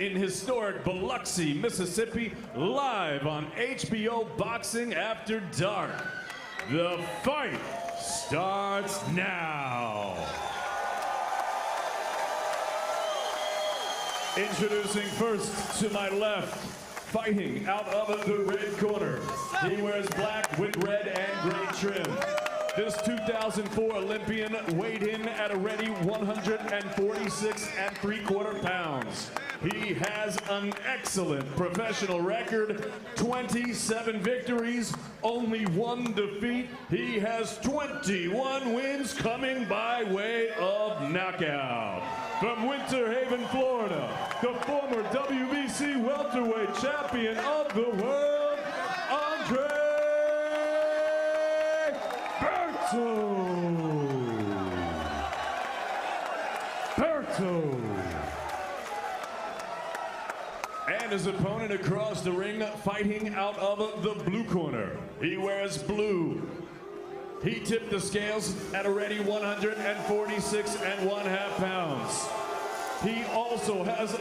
in historic Biloxi, Mississippi, live on HBO Boxing After Dark. The fight starts now. Introducing first to my left, fighting out of the red corner. He wears black with red and gray trim. This 2004 Olympian weighed in at a ready 146 3/4 pounds. He has an excellent professional record, 27 victories, only 1 defeat. He has 21 wins coming by way of knockout. From Winter Haven, Florida, the former WBC welterweight champion of the world, Berto. And his opponent across the ring, fighting out of the blue corner. He wears blue. He tipped the scales at a ready 146 1/2 pounds. He also has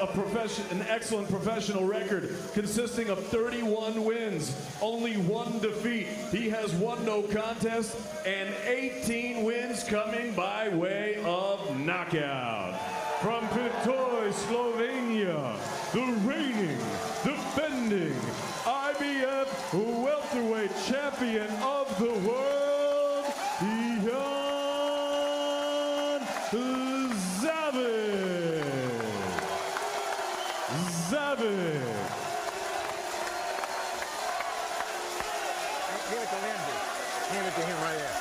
an excellent professional record consisting of 31 wins, only 1 defeat. He has 1 no contest and 18 wins coming by way of knockout. From Berto, Slovenia, the reigning, defending IBF welterweight champion of the world, Jan Zaveck. Give it to Lindsay. Hand it to him right there.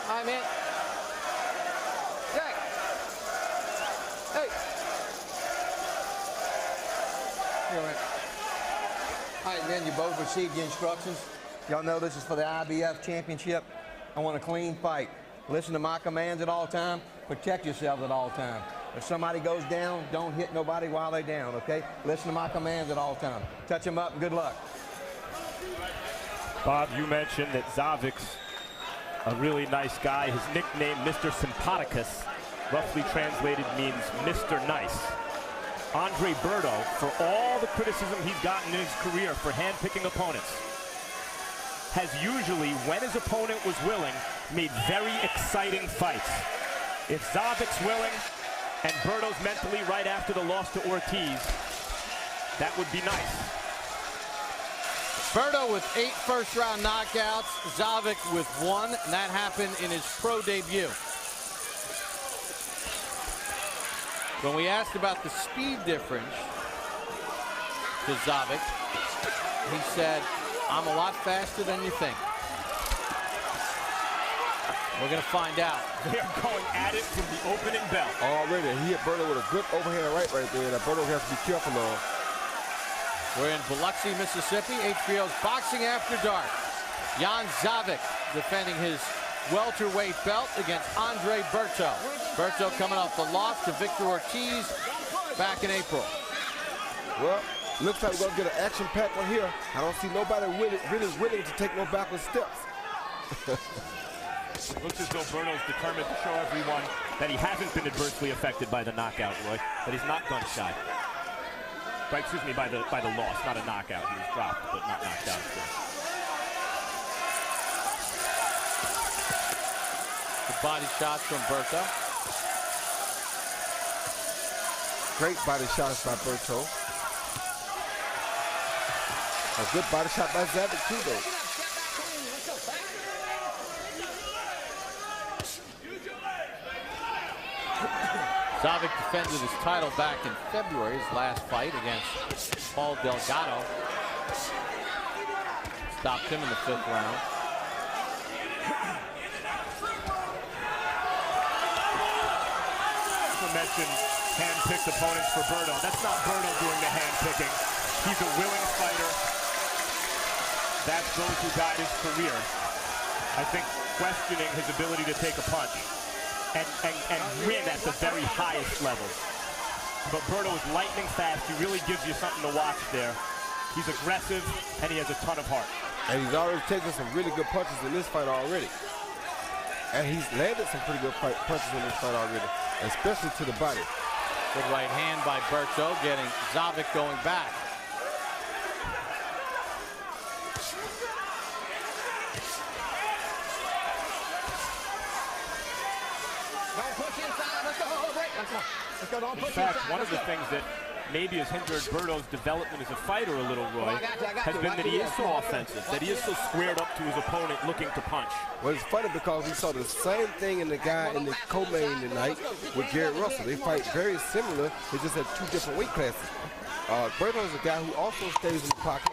Hi, man. Jack. Hey. Here, man. All right, man, you both received the instructions. Y'all know this is for the IBF championship. I want a clean fight. Listen to my commands at all time. Protect yourselves at all time. If somebody goes down, don't hit nobody while they're down, okay? Listen to my commands at all time. Touch them up and good luck. Bob, you mentioned that Zaveck's a really nice guy. His nickname, Mr. Sympathicus, roughly translated means Mr. Nice. Andre Berto, for all the criticism he's gotten in his career for hand-picking opponents, has usually, when his opponent was willing, made very exciting fights. If Zaveck's willing and Berto's mentally right after the loss to Ortiz, that would be nice. Berto with 8 first-round knockouts, Zaveck with 1, and that happened in his pro debut. When we asked about the speed difference to Zaveck, he said, "I'm a lot faster than you think." We're going to find out. They're going at it from the opening bell. Already, he hit Berto with a good overhand right there that Berto has to be careful of. We're in Biloxi, Mississippi, HBO's Boxing After Dark. Jan Zaveck defending his welterweight belt against Andre Berto. Berto coming off the loss to Victor Ortiz back in April. Well, looks like we're going to get an action-packed one here. I don't see nobody really willing to take no backward steps. Looks as though Berto's determined to show everyone that he hasn't been adversely affected by the knockout, Roy, that he's not gun shy. Excuse me, by the loss, not a knockout. He was dropped, but not knocked out. The body shots from Berto. Great body shots by Berto. A good body shot by Zaveck too, though. Zaveck defended his title back in February, his last fight against Paul Delgado. Stopped him in the 5th round. You mentioned hand-picked opponents for Berto. That's not Berto doing the hand-picking. He's a willing fighter. That's those who guide his career. I think questioning his ability to take a punch. and win at the very highest levels. But Berto is lightning fast. He really gives you something to watch there. He's aggressive, and he has a ton of heart. And he's already taken some really good punches in this fight already. And he's landed some pretty good punches in this fight already, especially to the body. Good right hand by Berto, getting Zaveck going back. In fact, one of the things that maybe has hindered Berto's development as a fighter a little, Roy, has been that he is so offensive, that he is so squared up to his opponent looking to punch. Well, it's funny because we saw the same thing in the guy in the co-main tonight with Garrett Russell. They fight very similar. They just had two different weight classes. Berto is a guy who also stays in the pocket,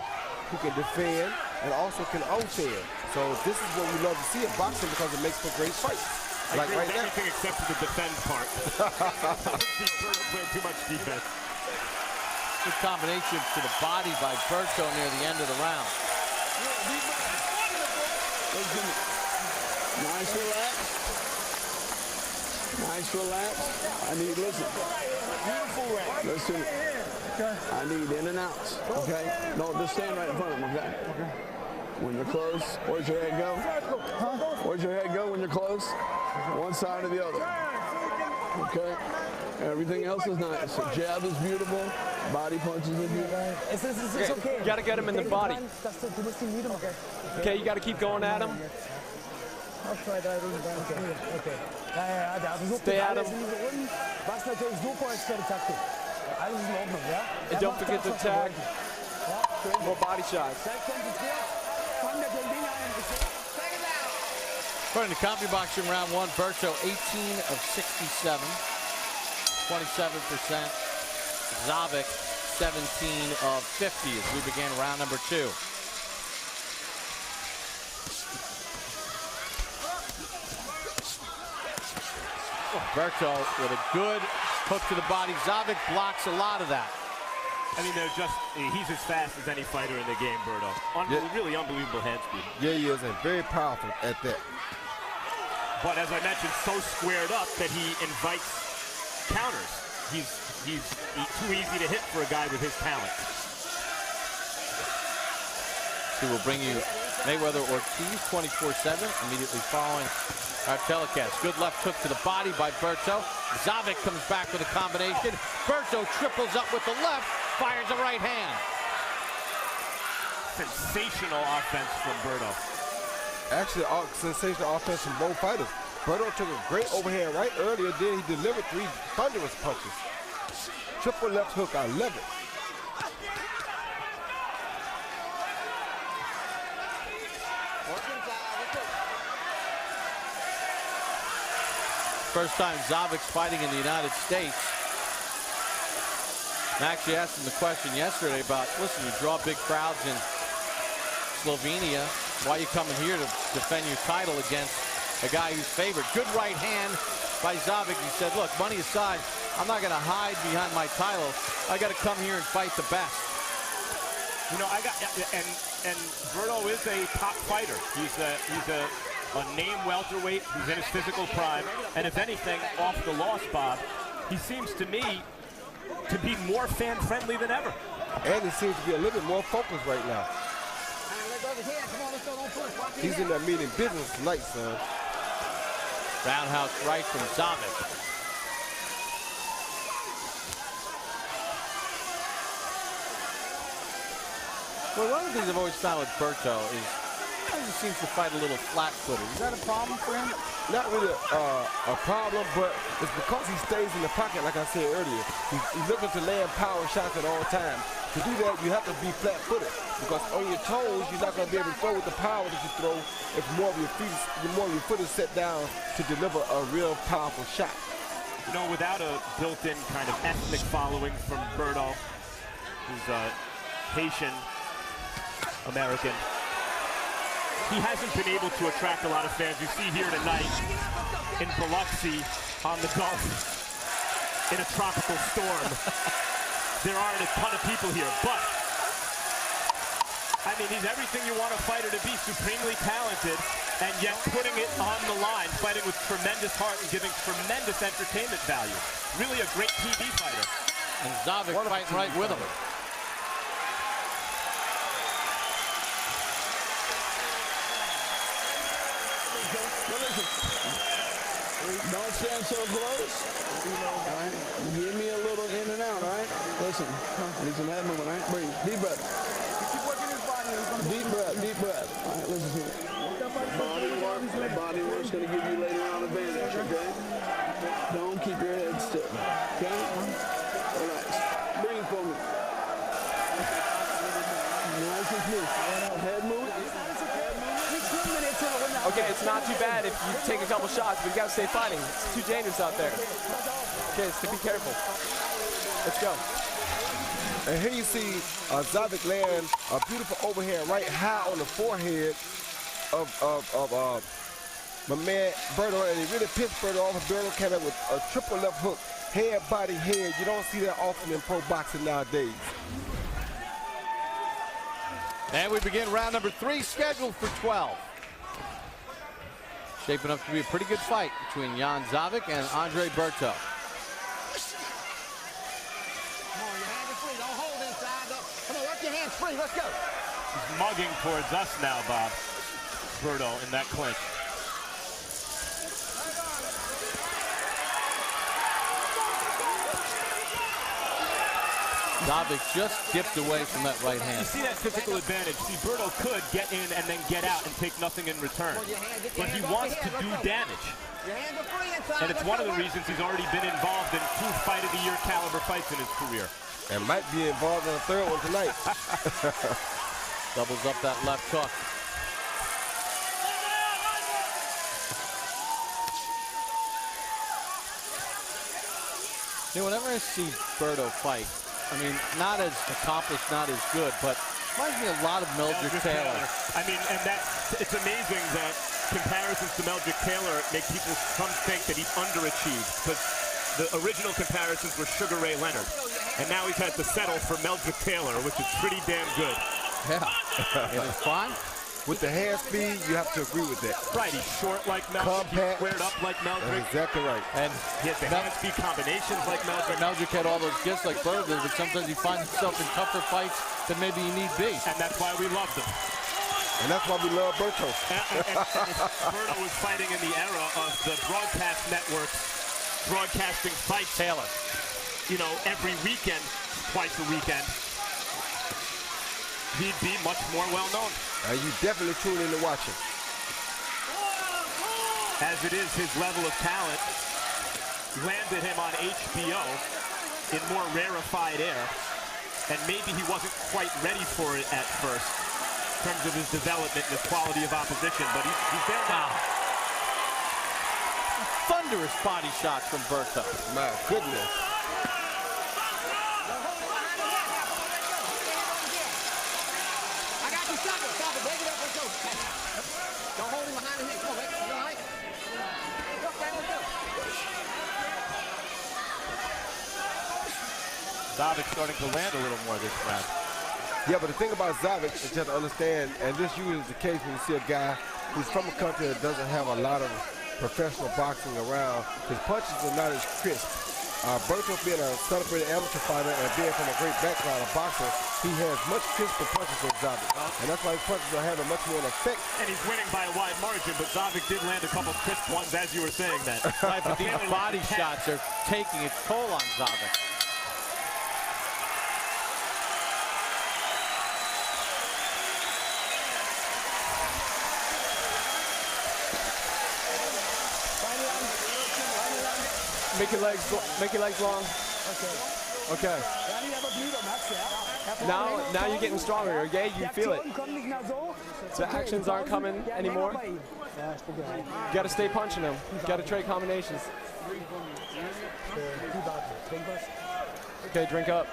who can defend and also can offend. So this is what we love to see in boxing because it makes for great fights. I like agree right with now. everything except for the defend part. Berto playing too much defense. Good combination to the body by Berto near the end of the round. Nice relax. Nice relax. I need, listen. Listen. I need in and outs. Okay? Don't just stand right in front of them, okay? When you're close, where's your head go? Where's your head go when you're close? One side or the other. Okay? Everything else is nice. The jab is beautiful. Body punches are beautiful. It's okay. You got to get him in the body. Okay, you got to keep going at him. Stay at him. And don't forget to tag. More body shots. According to CompuBoxing round one, Berto 18 of 67, 27%. Zaveck 17 of 50 as we begin round number two. Berto with a good hook to the body. Zaveck blocks a lot of that. I mean, he's as fast as any fighter in the game, Berto. Really unbelievable hand speed. Yeah, he is, and very powerful at that. But as I mentioned, so squared up that he invites counters. He's too easy to hit for a guy with his talent. We will bring you Mayweather Ortiz 24/7 immediately following our telecast. Good left hook to the body by Berto. Zaveck comes back with a combination. Berto triples up with the left, fires a right hand. Sensational offense from Berto. Actually, sensational offense from both fighters. Berto took a great overhand right earlier, then he delivered 3 thunderous punches. Triple left hook, I love it. First time Zaveck's fighting in the United States. I actually asked him the question yesterday about, listen, you draw big crowds in Slovenia. Why are you coming here to defend your title against a guy who's favored? Good right hand by Zaveck. He said, look, money aside, I'm not going to hide behind my title. I got to come here and fight the best. You know, and Berto is a top fighter. He's a named welterweight who's in his physical prime. And if anything, off the loss, Bob, he seems to me to be more fan-friendly than ever. And he seems to be a little bit more focused right now. He's in there meeting business tonight, son. Roundhouse right from Zaveck. Well, one of the things I've always found with Berto is he seems to fight a little flat-footed. Is that a problem for him? Not really a problem, but it's because he stays in the pocket, like I said earlier. He's looking to land power shots at all times. To do that, you have to be flat-footed, because on your toes, you're not going to be able to throw with the power that you throw if more of your foot is set down to deliver a real powerful shot. You know, without a built-in kind of ethnic following from Berto, who's Haitian American, he hasn't been able to attract a lot of fans. You see here tonight in Biloxi on the Gulf in a tropical storm. There aren't a ton of people here, but I mean, he's everything you want a fighter to be. Supremely talented, and yet putting it on the line, fighting with tremendous heart and giving tremendous entertainment value. Really a great TV fighter. And Zaveck fighting right with him. Don't stand so close. All right. Give me a little in and out, all right? Listen, I need some head movement, all right? Breathe. Deep breath. Keep working his body. Deep breath, deep breath. All right, listen to me. The body work's going to give you later on advantage, okay? Don't keep your head still, okay? Relax. Breathe for me. Nice and smooth. Head movement. Okay, it's not too bad if you take a couple shots, but you gotta stay fighting. It's too dangerous out there. Okay, so be careful. Let's go. And here you see Zaveck land a beautiful overhand right high on the forehead of my man Berto, and he really pissed Berto off. Berto came up with a triple left hook, head, body, head. You don't see that often in pro boxing nowadays. And we begin round number 3, scheduled for 12. Shaping up to be a pretty good fight between Jan Zaveck and Andre Berto. Come on, your hands are free. Don't hold inside. Come on, let your hands free. Let's go. He's mugging towards us now, Bob. Berto in that clinch. Zaveck just dipped away from that right hand. You see that physical advantage. See, Berto could get in and then get out and take nothing in return. But he wants to do damage. And it's one of the reasons he's already been involved in 2 Fight of the Year caliber fights in his career. And might be involved in a 3rd one tonight. Doubles up that left hook. You know, whenever I see Berto fight, I mean, not as accomplished, not as good, but reminds me a lot of Meldrick Taylor. I mean, and it's amazing that comparisons to Meldrick Taylor make people some think that he's underachieved, because the original comparisons were Sugar Ray Leonard, and now he's had to settle for Meldrick Taylor, which is pretty damn good. Yeah, it is fine. With the hand speed, you have to agree with that. Right, he's short like Meldrick, he's squared up like Meldrick. That's exactly right. And he has the hand speed combinations like Meldrick. Meldrick had all those gifts like Berto, but sometimes he finds himself in tougher fights than maybe he need be. And that's why we loved him. And that's why we love Berto. And Berto was fighting in the era of the broadcast networks broadcasting fight Taylor. You know, every weekend, twice a weekend. He'd be much more well-known. You definitely tune in to watch him. As it is, his level of talent landed him on HBO in more rarefied air, and maybe he wasn't quite ready for it at first in terms of his development and his quality of opposition, but he's there now. Thunderous body shots from Berto. My goodness. Don't hold him behind the head. Come on, Rick. You all right? Zaveck starting to land a little more this round. Yeah, but the thing about Zaveck is you have to understand, and this usually is the case when you see a guy who's from a country that doesn't have a lot of professional boxing around. His punches are not as crisp. Berto being a celebrated amateur fighter and being from a great background, a boxer, he has much crisper punches than Zaveck. And that's why his punches are having much more effect. And he's winning by a wide margin, but Zaveck did land a couple crisp ones, as you were saying that. Right, but these body shots are taking its toll on Zaveck. Make your legs long. Okay. Now you're getting stronger, okay? You feel it. The actions aren't coming anymore. You gotta stay punching them. You gotta trade combinations. Okay, drink up.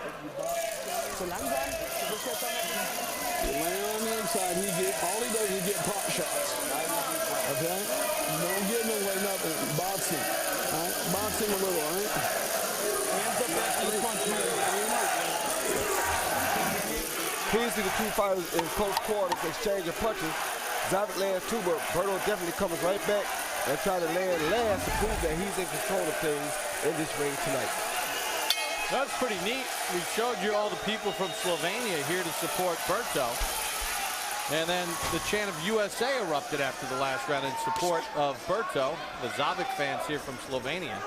Land on the inside, all he does is get pop shots. Okay? Don't give him away nothing. Box him. All right? Box him a little, all right? Hands up after the punch. Here you see the two fighters in close quarters exchanging punches. Zaveck lands too, but Berto definitely comes right back and try to land last to prove that he's in control of things in this ring tonight. That's pretty neat. We showed you all the people from Slovenia here to support Berto. And then the chant of USA erupted after the last round in support of Berto, the Zaveck fans here from Slovenia.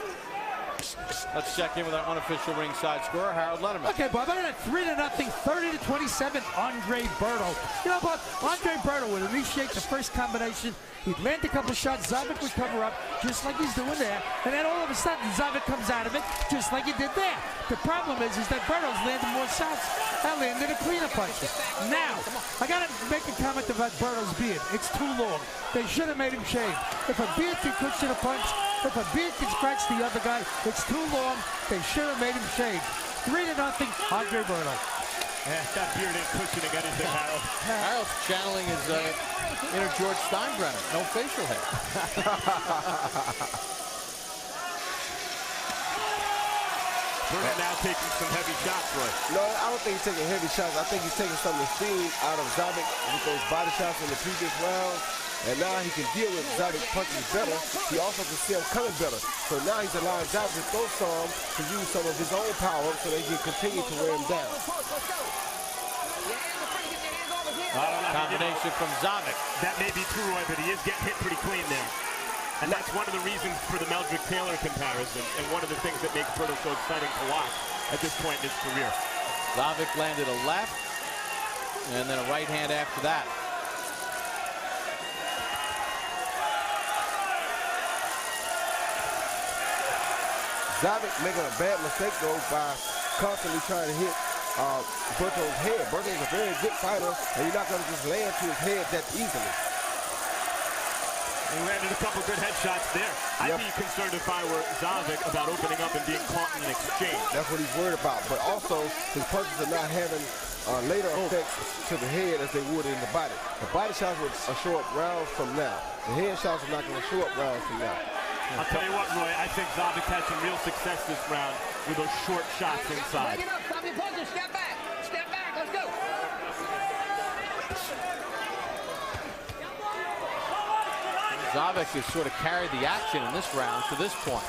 Let's check in with our unofficial ringside scorer, Harold Letterman. Okay, Bob, I'm at 3-0, 30-27, Andre Berto. You know, Bob, Andre Berto would initiate the first combination. He'd land a couple shots. Zaveck would cover up, just like he's doing there. And then all of a sudden, Zaveck comes out of it, just like he did there. The problem is that Berto's landing more shots. I landed a cleaner punch. Now, I got to make a comment about Berto's beard. It's too long. They should have made him shave. If a beard can cushion a punch, if a beard can scratch the other guy, it's too long. They should have made him shave. 3-0, Andre Berto. Yeah, that beard ain't cushioning anything, Harold. Harold's channeling his inner George Steinbrenner. No facial hair. Berto now taking some heavy shots, Roy. No, I don't think he's taking heavy shots. I think he's taking some of the steam out of Zaveck with those body shots in the previous rounds. And now he can deal with Zaveck's punches better. He also can see him coming better. So now he's allowing Zaveck to throw some to use some of his own power so that he can continue to wear him down. Combination from Zaveck. That may be true, Roy, but he is getting hit pretty clean there. And that's one of the reasons for the Meldrick Taylor comparison, and one of the things that makes Berto so exciting to watch at this point in his career. Zaveck landed a left, and then a right hand after that. Zaveck making a bad mistake, though, by constantly trying to hit Berto's head. Berto's a very good fighter, and you're not going to just land to his head that easily. He landed a couple good headshots there. I'd be concerned if I were Zaveck about opening up and being caught in an exchange. That's what he's worried about. But also, his punches are not having later effects to the head as they would in the body. The body shots would show up rounds from now. The head shots are not going to show up rounds from now. I'll tell you what, Roy, I think Zaveck had some real success this round with those short shots inside. Stop your punches. Step back. Step back. Let's go. Zaveck has sort of carried the action in this round to this point.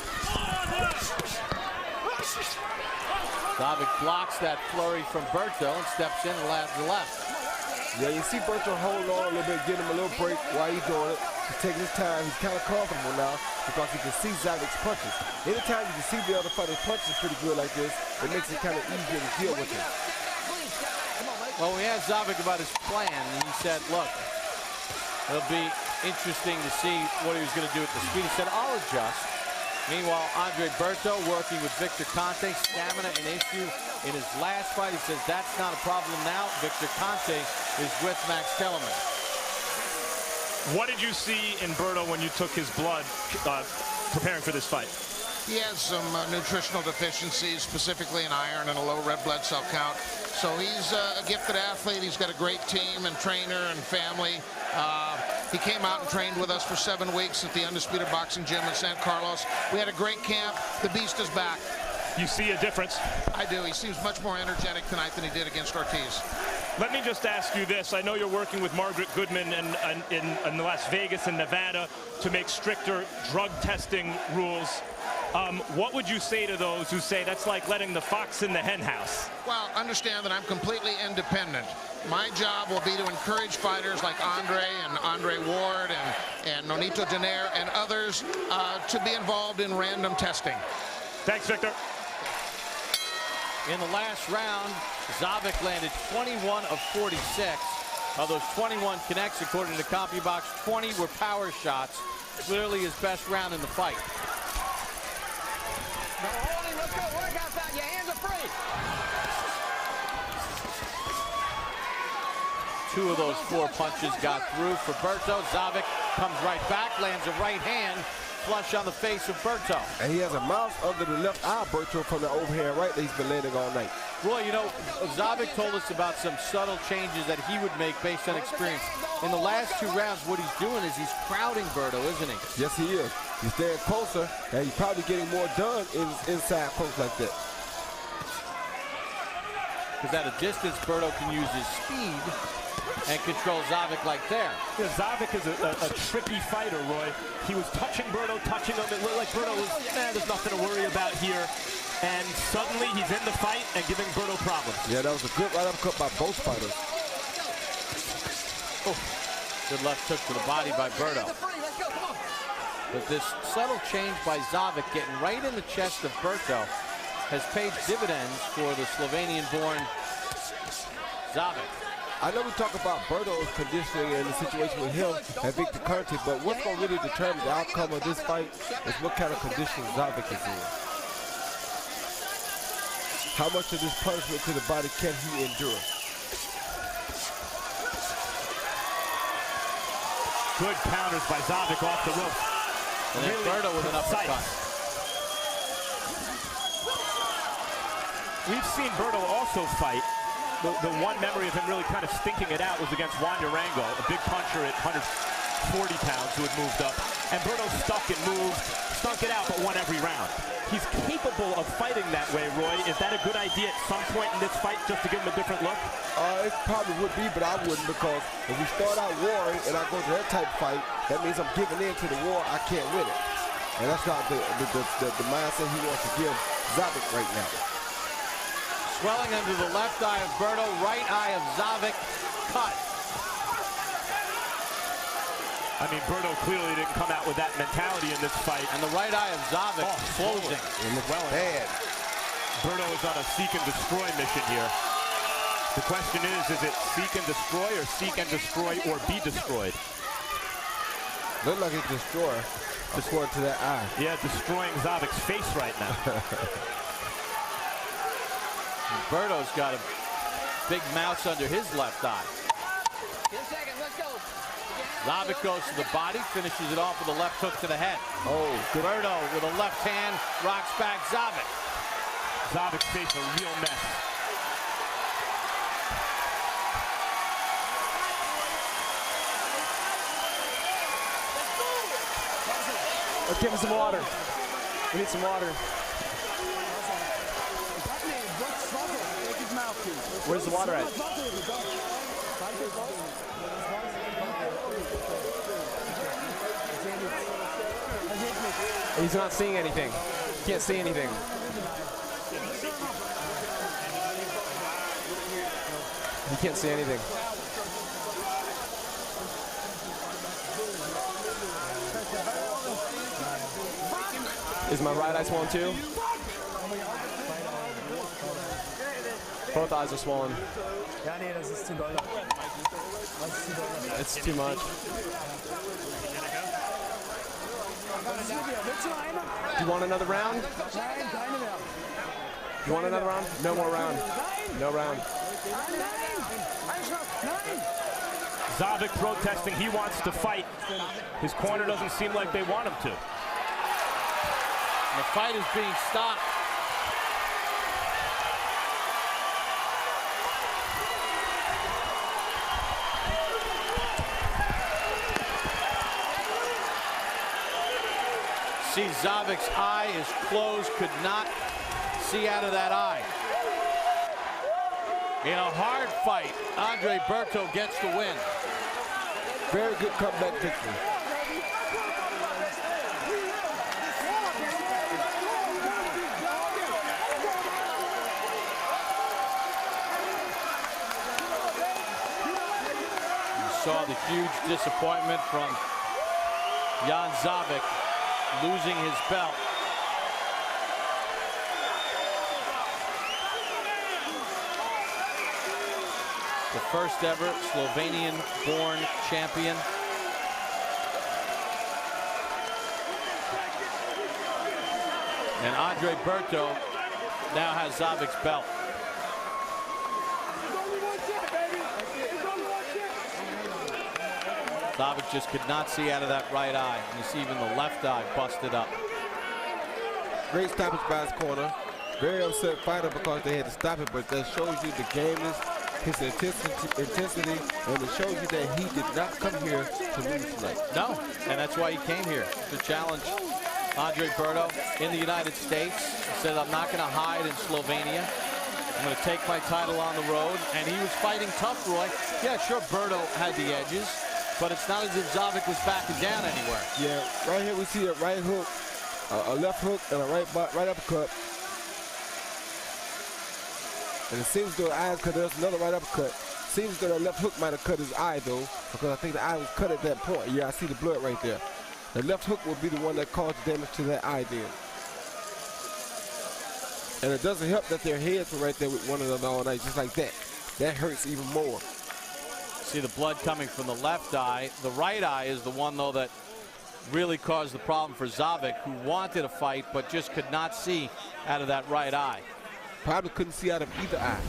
Zaveck blocks that flurry from Berto and steps in and lands the left. Yeah, you see Berto hold on a little bit, give him a little break while he's doing it. He's taking his time. He's kind of comfortable now because he can see Zaveck's punches. Anytime you can see the other fighter's punches pretty good like this, it makes it kind of easier to deal with him. Well, we asked Zaveck about his plan, and he said, look, it'll be interesting to see what he was going to do at the speed. He said, I'll adjust. Meanwhile, Andre Berto working with Victor Conte. Stamina an issue in his last fight. He says that's not a problem now. Victor Conte is with Max Kellerman. What did you see in Berto when you took his blood preparing for this fight? He has some nutritional deficiencies, specifically in iron and a low red blood cell count. So he's a gifted athlete. He's got a great team and trainer and family. He came out and trained with us for 7 weeks at the Undisputed Boxing Gym in San Carlos. We had a great camp. The beast is back. You see a difference? I do. He seems much more energetic tonight than he did against Ortiz. Let me just ask you this. I know you're working with Margaret Goodman in Las Vegas and Nevada to make stricter drug testing rules. What would you say to those who say that's like letting the fox in the hen house? Well, understand that I'm completely independent. My job will be to encourage fighters like Andre and Andre Ward and Nonito Donaire and others to be involved in random testing. Thanks, Victor. In the last round, Zaveck landed 21 of 46. Of those 21 connects, according to CompuBox, 20 were power shots. Clearly his best round in the fight. Now hold him. Let's go. Work outside. Your hands are free. 2 of those 4 punches got through for Berto. Zaveck comes right back, lands a right hand, flush on the face of Berto. And he has a mouse under the left eye, Berto, from the overhand right that he's been landing all night. Roy, you know, Zaveck told us about some subtle changes that he would make based on experience. In the last 2 rounds, what he's doing is he's crowding Berto, isn't he? Yes, he is. He's staying closer, and he's probably getting more done inside post like that. Because at a distance, Berto can use his speed and control Zaveck like there. Yeah, Zaveck is a tricky fighter, Roy. He was touching Berto, touching him. It looked like Berto was, there's nothing to worry about here. And suddenly he's in the fight and giving Berto problems. Yeah, that was a good right uppercut by both fighters. Oh, good left hook to the body by Berto. But this subtle change by Zaveck getting right in the chest of Berto has paid dividends for the Slovenian-born Zaveck. I know we talk about Berto's conditioning and the situation with him and Victor Ortiz, but what's going to really determine the outcome of this fight is what kind of conditioning Zaveck is in. How much of this punishment to the body can he endure? Good counters by Zaveck off the rope. And then Berto with an uppercut. We've seen Berto also fight. The one memory of him really kind of stinking it out was against Jan Zaveck, a big puncher at 140 pounds who had moved up. And Berto stuck and moved, stunk it out, but won every round. He's capable of fighting that way, Roy. Is that a good idea at some point in this fight just to give him a different look? It probably would be, but I wouldn't, because if we start out warring and I go to that type of fight, that means I'm giving in to the war. I can't win it. And that's not the mindset he wants to give Zaveck right now. Swelling under the left eye of Berto, right eye of Zaveck cut. I mean, Berto clearly didn't come out with that mentality in this fight. And the right eye of Zaveck closing. It looked well bad. Berto is on a seek and destroy mission here. The question is it seek and destroy or seek and destroy or be destroyed? Look like it's destroy, according to that eye. Yeah, destroying Zaveck's face right now. Berto's got a big mouse under his left eye. Zaveck goes to the body, finishes it off with a left hook to the head. Oh, good. Berto with a left hand rocks back Zaveck. Zaveck's face a real mess. Let's give him some water. We need some water. Where's the water at? He's not seeing anything. Can't see anything. He can't see anything. Is my right eye swollen too? Both eyes are swollen. It's too much. Do you want another round? You want another round? No more round. No round. Zaveck protesting. He wants to fight. His corner doesn't seem like they want him to. The fight is being stopped. See, Zaveck's eye is closed, could not see out of that eye. In a hard fight, Andre Berto gets the win. Very good comeback victory. You saw the huge disappointment from Jan Zaveck losing his belt. The first ever Slovenian-born champion. And Andre Berto now has Zaveck's belt. Zaveck just could not see out of that right eye. You see even the left eye busted up. Great stoppage by his corner. Very upset fighter because they had to stop it, but that shows you the gameness, his intensity, and it shows you that he did not come here to lose tonight. No, and that's why he came here, to challenge Andre Berto in the United States. He said, I'm not going to hide in Slovenia. I'm going to take my title on the road. And he was fighting tough, Roy. Yeah, sure, Berto had the edges, but it's not as if Zaveck was backing down anywhere. Yeah, right here we see a right hook, a left hook, and a right uppercut. And it seems though eyes, because there's another right uppercut. Seems that the left hook might have cut his eye though, because I think the eye was cut at that point. Yeah, I see the blood right there. The left hook will be the one that caused damage to that eye then. And it doesn't help that their heads were right there with one another all night, just like that. That hurts even more. See the blood coming from the left eye. The right eye is the one, though, that really caused the problem for Zaveck, who wanted a fight but just could not see out of that right eye. Probably couldn't see out of either eye.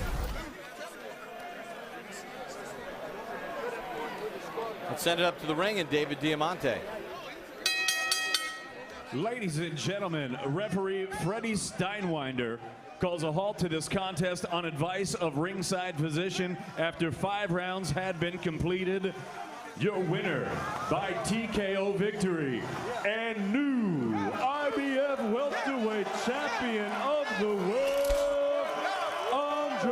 Let's send it up to the ring and David Diamante. Ladies and gentlemen, referee Freddie Steinwinder calls a halt to this contest on advice of ringside physician after 5 rounds had been completed. Your winner by TKO victory and new IBF welterweight champion of the world, Andre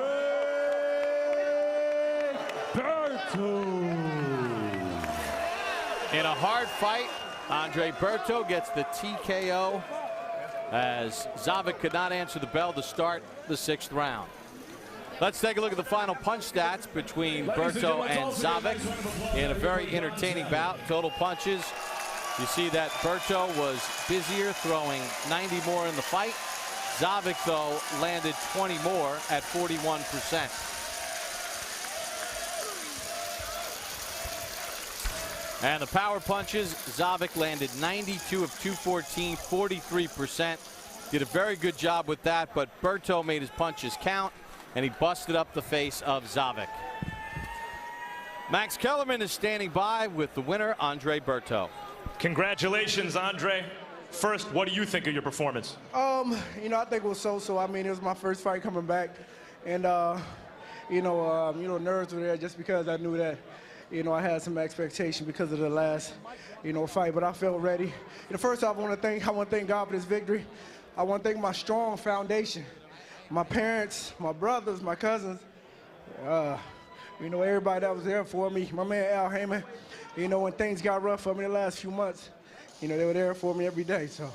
Berto. In a hard fight, Andre Berto gets the TKO as Zaveck could not answer the bell to start the 6th round. Let's take a look at the final punch stats between Berto and Zaveck in a very entertaining bout. Total punches. You see that Berto was busier, throwing 90 more in the fight. Zaveck, though, landed 20 more at 41%. And the power punches, Zaveck landed 92 of 214, 43%. Did a very good job with that, but Berto made his punches count, and he busted up the face of Zaveck. Max Kellerman is standing by with the winner, Andre Berto. Congratulations, Andre. First, what do you think of your performance? You know, I think it was so-so. I mean, it was my first fight coming back, and nerves were there just because I knew that, I had some expectation because of the last, fight. But I felt ready. First off, I want to thank God for this victory. I want to thank my strong foundation, my parents, my brothers, my cousins, everybody that was there for me. My man Al Heyman, when things got rough for me the last few months, they were there for me every day. So.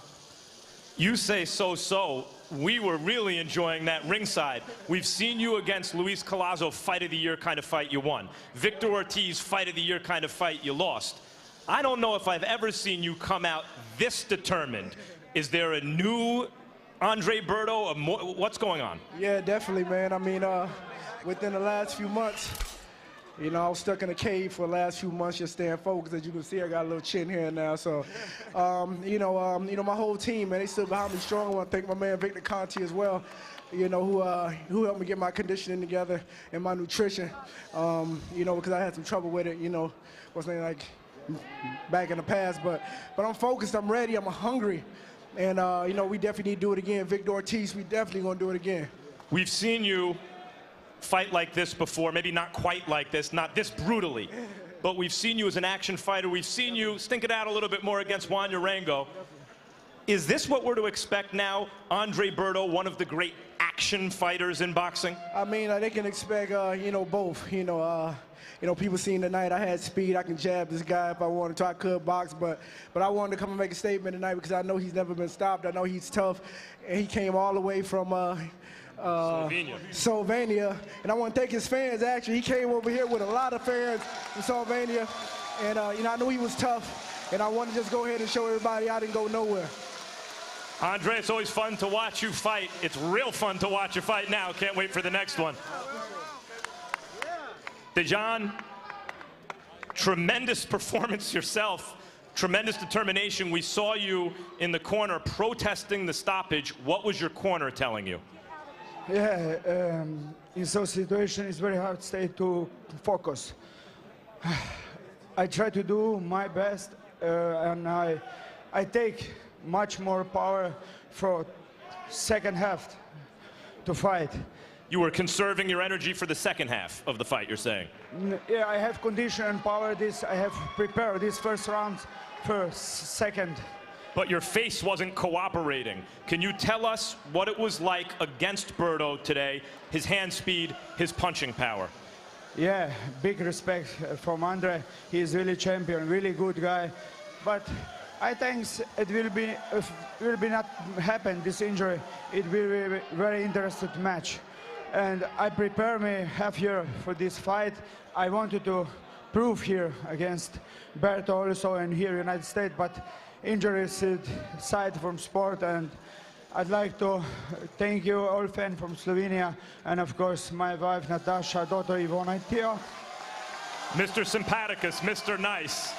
You say so-so. We were really enjoying that ringside. We've seen you against Luis Collazo, fight of the year kind of fight, you won. Victor Ortiz, fight of the year kind of fight, you lost. I don't know if I've ever seen you come out this determined. Is there a new Andre Berto? What's going on? Yeah, definitely, man. I mean, within the last few months, I was stuck in a cave for the last few months just staying focused. As you can see, I got a little chin here now. So, my whole team, man, they stood behind me strong. I want to thank my man Victor Conti as well, who helped me get my conditioning together and my nutrition, because I had some trouble with it, wasn't like back in the past. But I'm focused, I'm ready, I'm hungry. And, we definitely need to do it again. Victor Ortiz, we definitely going to do it again. We've seen you fight like this before, maybe not quite like this, not this brutally, but we've seen you as an action fighter. We've seen you stink it out a little bit more against Juan Urango. Is this what we're to expect now? Andre Berto, one of the great action fighters in boxing? I mean, they can expect, both. People seen tonight I had speed. I can jab this guy if I wanted to. I could box, but I wanted to come and make a statement tonight because I know he's never been stopped. I know he's tough, and he came all the way from Slovenia, and I want to thank his fans. Actually, he came over here with a lot of fans from Slovenia, and I knew he was tough, and I want to just go ahead and show everybody I didn't go nowhere. Andre, it's always fun to watch you fight. It's real fun to watch you fight now. Can't wait for the next one. Dejan, tremendous performance yourself. Tremendous determination. We saw you in the corner protesting the stoppage. What was your corner telling you? Yeah, in some situation it's very hard to stay to focus. I try to do my best, and I take much more power for second half to fight. You were conserving your energy for the second half of the fight, you're saying? Yeah, I have condition and power. I have prepared this first round for second but your face wasn't cooperating. Can you tell us what it was like against Berto today, his hand speed, his punching power? Yeah, big respect from Andre. He is really champion, really good guy. But I think it will be not happen, this injury. It will be a very interesting match. And I prepare me half year for this fight. I wanted to prove here against Berto also and here in the United States, but injuries side from sport, and I'd like to thank you all fans from Slovenia, and of course my wife Natasha, daughter Ivona and Tio. Mr. Sympathicus, Mr. Nice.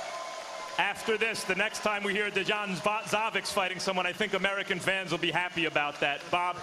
After this, the next time we hear Jan Zaveck's fighting someone, I think American fans will be happy about that. Bob,